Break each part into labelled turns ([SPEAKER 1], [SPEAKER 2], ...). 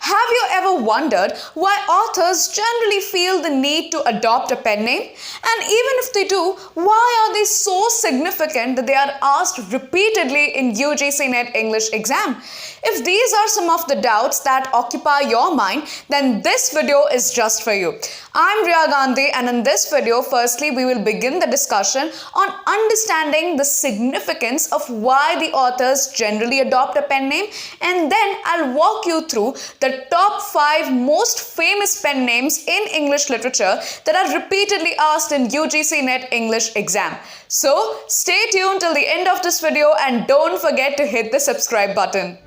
[SPEAKER 1] Have you ever wondered why authors generally feel the need to adopt a pen name? And even if they do, why are they so significant that they are asked repeatedly in UGC NET English exam? If these are some of the doubts that occupy your mind, then this video is just for you. I'm Riya Gandhi, and in this video, firstly, we will begin the discussion on understanding the significance of why the authors generally adopt a pen name, and then I'll walk you through the top 5 most famous pen names in English literature that are repeatedly asked in UGC NET English exam. So stay tuned till the end of this video and don't forget to hit the subscribe button.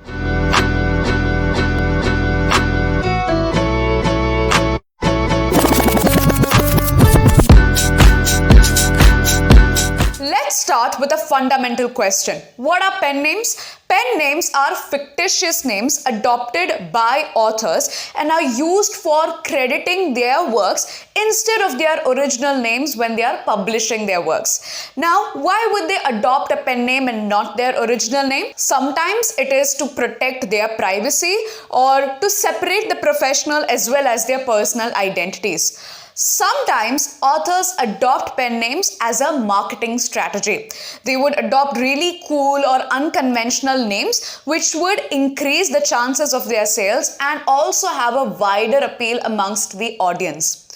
[SPEAKER 1] Let's start with a fundamental question. What are pen names? Pen names are fictitious names adopted by authors and are used for crediting their works instead of their original names when they are publishing their works. Now, why would they adopt a pen name and not their original name? Sometimes it is to protect their privacy or to separate the professional as well as their personal identities. Sometimes authors adopt pen names as a marketing strategy. They would adopt really cool or unconventional names which would increase the chances of their sales and also have a wider appeal amongst the audience.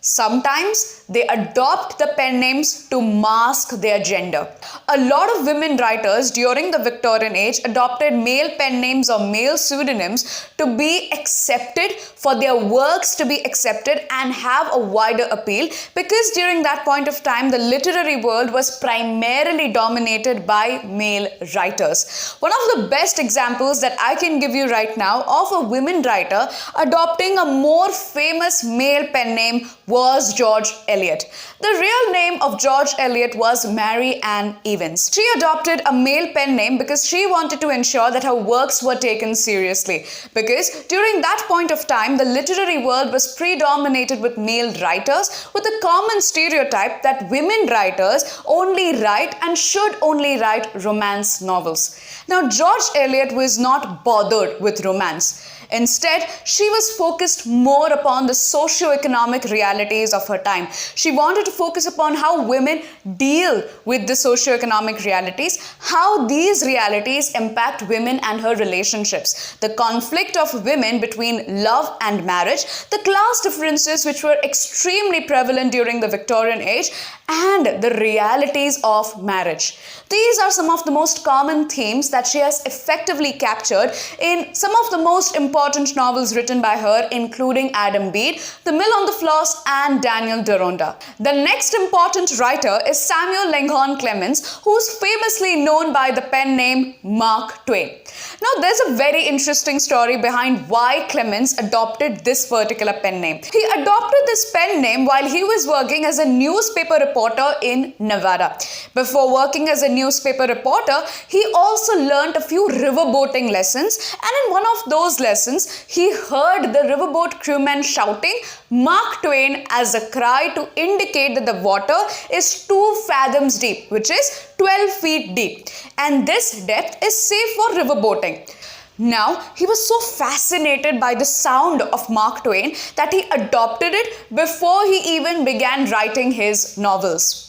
[SPEAKER 1] Sometimes they adopt the pen names to mask their gender. A lot of women writers during the Victorian age adopted male pen names or male pseudonyms to be accepted, for their works to be accepted and have a wider appeal, because during that point of time the literary world was primarily dominated by male writers. One of the best examples that I can give you right now of a women writer adopting a more famous male pen name was George Eliot. The real name of George Eliot was Mary Ann Evans. She adopted a male pen name because she wanted to ensure that her works were taken seriously. Because during that point of time, the literary world was predominated with male writers, with a common stereotype that women writers only write and should only write romance novels. Now, George Eliot was not bothered with romance. Instead, she was focused more upon the socio-economic realities of her time. She wanted to focus upon how women deal with the socio-economic realities, how these realities impact women and her relationships, the conflict of women between love and marriage, the class differences which were extremely prevalent during the Victorian age, and the realities of marriage. These are some of the most common themes that she has effectively captured in some of the most important novels written by her, including Adam Bede, The Mill on the Floss, and Daniel Deronda. The next important writer is Samuel Langhorne Clemens, who's famously known by the pen name Mark Twain. Now, there's a very interesting story behind why Clemens adopted this particular pen name. He adopted this pen name while he was working as a newspaper reporter in Nevada. Before working as a newspaper reporter, he also learned a few riverboating lessons, and in one of those lessons, he heard the riverboat crewmen shouting Mark Twain as a cry to indicate that the water is 2 fathoms deep, which is 12 feet deep, and this depth is safe for riverboating. Now, he was so fascinated by the sound of Mark Twain that he adopted it before he even began writing his novels.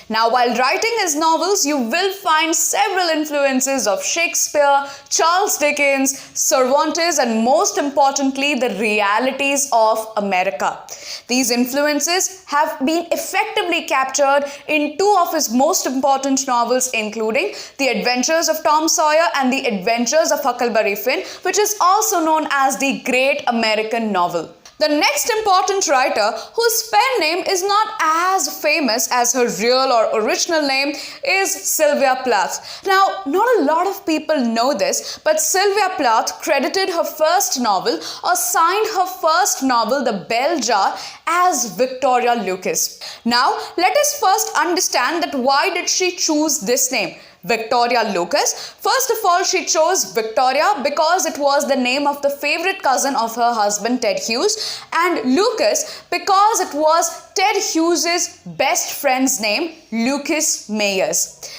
[SPEAKER 1] Now, while writing his novels, you will find several influences of Shakespeare, Charles Dickens, Cervantes, and most importantly, the realities of America. These influences have been effectively captured in 2 of his most important novels, including The Adventures of Tom Sawyer and The Adventures of Huckleberry Finn, which is also known as the Great American Novel. The next important writer, whose pen name is not as famous as her real or original name, is Sylvia Plath. Now, not a lot of people know this, but Sylvia Plath credited her first novel or signed her first novel, The Bell Jar, as Victoria Lucas. Now, let us first understand that why did she choose this name? Victoria Lucas. First of all, she chose Victoria because it was the name of the favorite cousin of her husband Ted Hughes, and Lucas because it was Ted Hughes's best friend's name, Lucas Mayers.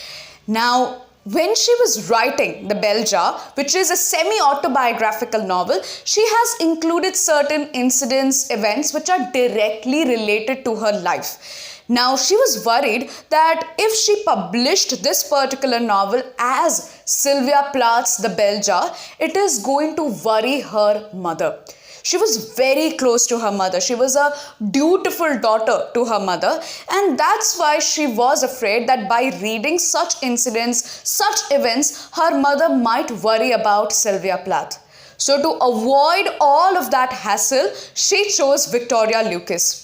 [SPEAKER 1] Now, When she was writing The Bell Jar, which is a semi-autobiographical novel, she has included certain incidents, events which are directly related to her life. Now, she was worried that if she published this particular novel as Sylvia Plath's The Bell Jar, it is going to worry her mother. She was very close to her mother. She was a dutiful daughter to her mother, and that's why she was afraid that by reading such incidents, such events, her mother might worry about Sylvia Plath. So to avoid all of that hassle, she chose Victoria Lucas.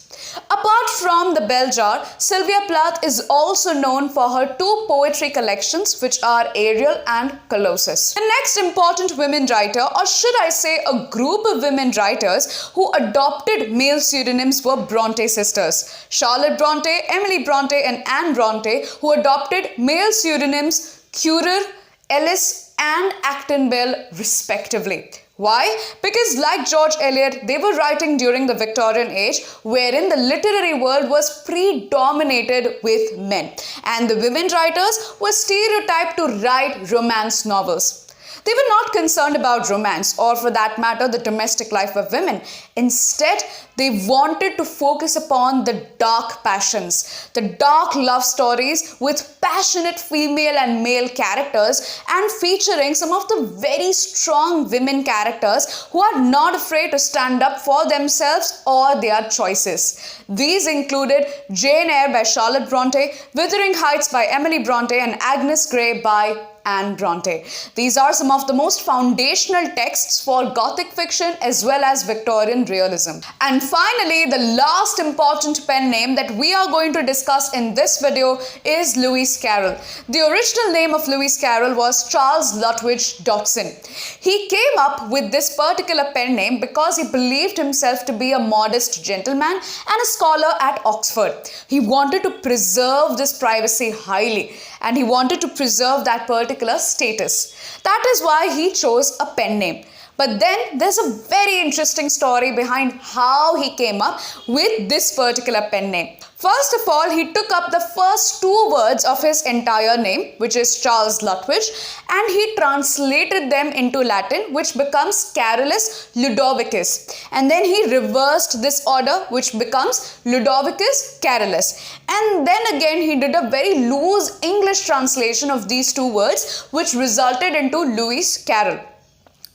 [SPEAKER 1] Apart from The Bell Jar, Sylvia Plath is also known for her two poetry collections, which are Ariel and Colossus. The next important women writer, or should I say a group of women writers who adopted male pseudonyms, were Bronte sisters. Charlotte Bronte, Emily Bronte and Anne Bronte, who adopted male pseudonyms Currer, Ellis and Acton Bell respectively. Why? Because like George Eliot, they were writing during the Victorian age, wherein the literary world was predominated with men, and the women writers were stereotyped to write romance novels. They were not concerned about romance or, for that matter, the domestic life of women. Instead, they wanted to focus upon the dark passions, the dark love stories with passionate female and male characters, and featuring some of the very strong women characters who are not afraid to stand up for themselves or their choices. These included Jane Eyre by Charlotte Bronte, Wuthering Heights by Emily Bronte, and Agnes Grey by Anne Bronte. These are some of the most foundational texts for Gothic fiction as well as Victorian realism. And finally, the last important pen name that we are going to discuss in this video is Lewis Carroll. The original name of Lewis Carroll was Charles Lutwidge Dodson. He came up with this particular pen name because he believed himself to be a modest gentleman and a scholar at Oxford. He wanted to preserve this privacy highly, and he wanted to preserve that particular status. That is why he chose a pen name. But then there's a very interesting story behind how he came up with this particular pen name. First of all, he took up the first two words of his entire name, which is Charles Lutwidge, and he translated them into Latin, which becomes Carolus Ludovicus. And then he reversed this order, which becomes Ludovicus Carolus. And then again, he did a very loose English translation of these two words, which resulted into Lewis Carroll.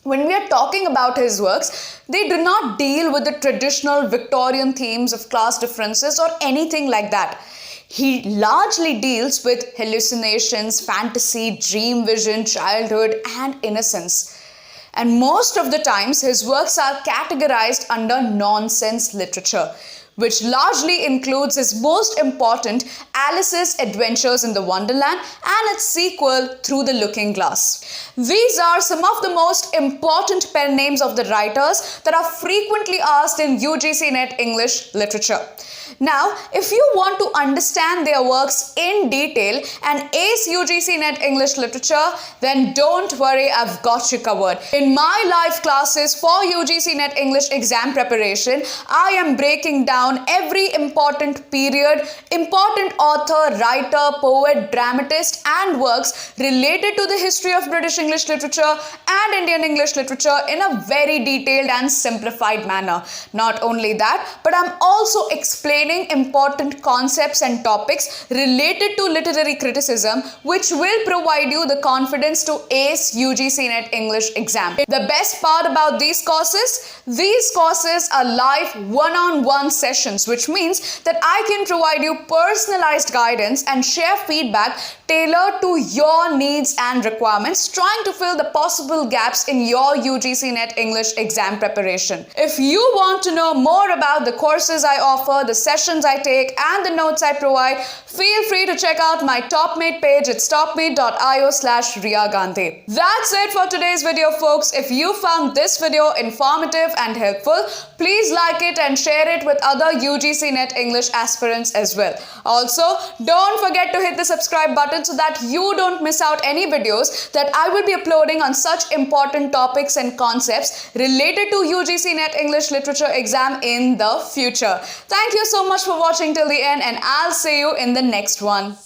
[SPEAKER 1] When we are talking about his works, they do not deal with the traditional Victorian themes of class differences or anything like that. He largely deals with hallucinations, fantasy, dream vision, childhood, and innocence. And most of the times, his works are categorized under nonsense literature, which largely includes his most important Alice's Adventures in the Wonderland and its sequel Through the Looking Glass. These are some of the most important pen names of the writers that are frequently asked in UGC NET English literature. Now, if you want to understand their works in detail and ace UGC NET English literature, then don't worry, I've got you covered. In my live classes for UGC NET English exam preparation, I am breaking down every important period, important author, writer, poet, dramatist, and works related to the history of British English literature and Indian English literature in a very detailed and simplified manner. Not only that, but I'm also explaining important concepts and topics related to literary criticism, which will provide you the confidence to ace UGC NET English exam. The best part about these courses are live one-on-one sessions, which means that I can provide you personalized guidance and share feedback tailored to your needs and requirements, trying to fill the possible gaps in your UGC NET English exam preparation. If you want to know more about the courses I offer, the sessions I take, and the notes I provide, feel free to check out my TopMate page at topmate.io/Riya Gandhi. That's it for today's video, folks. If you found this video informative and helpful, please like it and share it with other UGC NET English aspirants as well. Also, don't forget to hit the subscribe button so that you don't miss out any videos that I will be uploading on such important topics and concepts related to UGC NET English literature exam in the future. Thank you so much for watching till the end, and I'll see you in the next one.